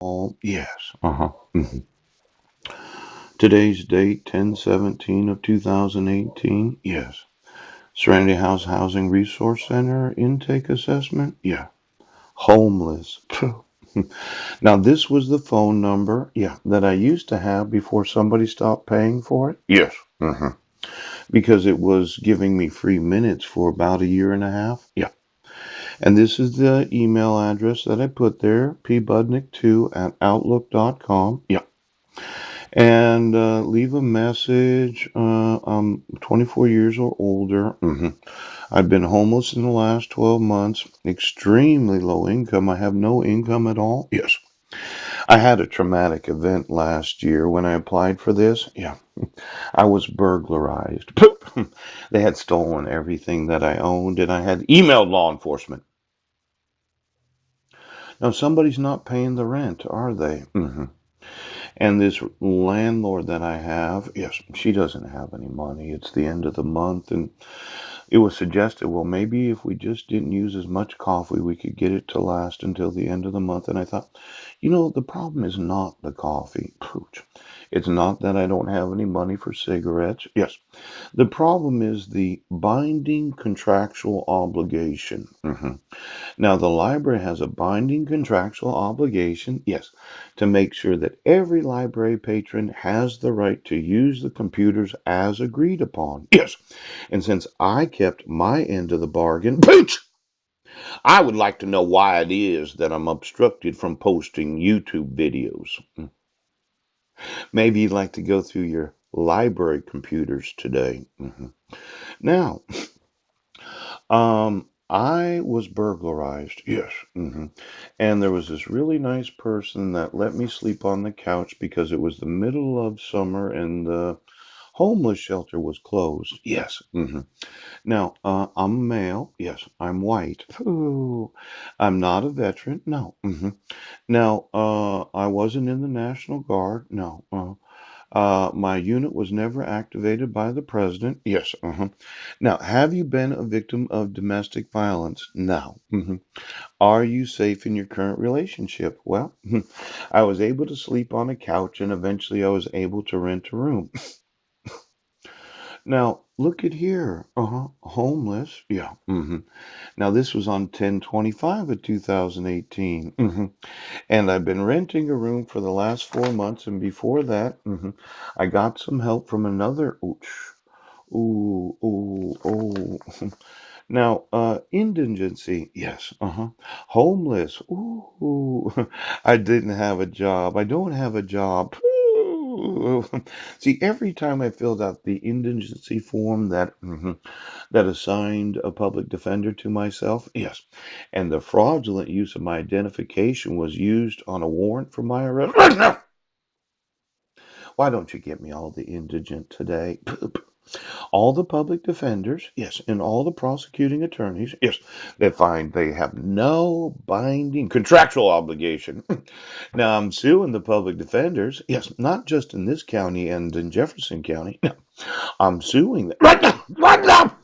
all. Yes. Uh-huh. Mhm. Today's date, 10/17 of 2018. Yes. Serenity House Housing Resource Center intake assessment. Yeah. Homeless. Now, this was the phone number, yeah, that I used to have before somebody stopped paying for it. Yes. Hmm. Because it was giving me free minutes for about a year and a half. Yeah. And this is the email address that I put there, pbudnick2 at outlook.com. Yeah. And leave a message. I'm 24 years or older. I've been homeless in the last 12 months. Extremely low income. I have no income at all. Yes. I had a traumatic event last year when I applied for this. Yeah. I was burglarized. They had stolen everything that I owned, and I had emailed law enforcement. Now, somebody's not paying the rent, are they? And this landlord that I have, yes, she doesn't have any money. It's the end of the month, and it was suggested, well, maybe if we just didn't use as much coffee, we could get it to last until the end of the month. And I thought, the problem is not the coffee. Pooch. It's not that I don't have any money for cigarettes. Yes. The problem is the binding contractual obligation. Now, the library has a binding contractual obligation, yes, to make sure that every library patron has the right to use the computers as agreed upon. Yes. And since I kept my end of the bargain, pooch, I would like to know why it is that I'm obstructed from posting YouTube videos. Maybe you'd like to go through your library computers today. Now, I was burglarized. Yes. And there was this really nice person that let me sleep on the couch because it was the middle of summer and the homeless shelter was closed. Yes. Now, I'm a male. Yes. I'm white. Ooh. I'm not a veteran. No. Now, I wasn't in the National Guard. No. My unit was never activated by the president. Yes. Now, have you been a victim of domestic violence? No. Are you safe in your current relationship? Well, I was able to sleep on a couch and eventually I was able to rent a room. Now, look at here. Homeless. Yeah. Now, this was on 10/25 of 2018. And I've been renting a room for the last 4 months. And before that, I got some help from another. Ooh, ooh, ooh. Now, indigency, yes, homeless, ooh, I didn't have a job. I don't have a job. Ooh. See, every time I filled out the indigency form that assigned a public defender to myself, yes, and the fraudulent use of my identification was used on a warrant for my arrest. Why don't you get me all the indigent today? All the public defenders, yes, and all the prosecuting attorneys, yes, that find they have no binding contractual obligation. Now I'm suing the public defenders, yes, not just in this county and in Jefferson County. No, I'm suing them. Right now, right now,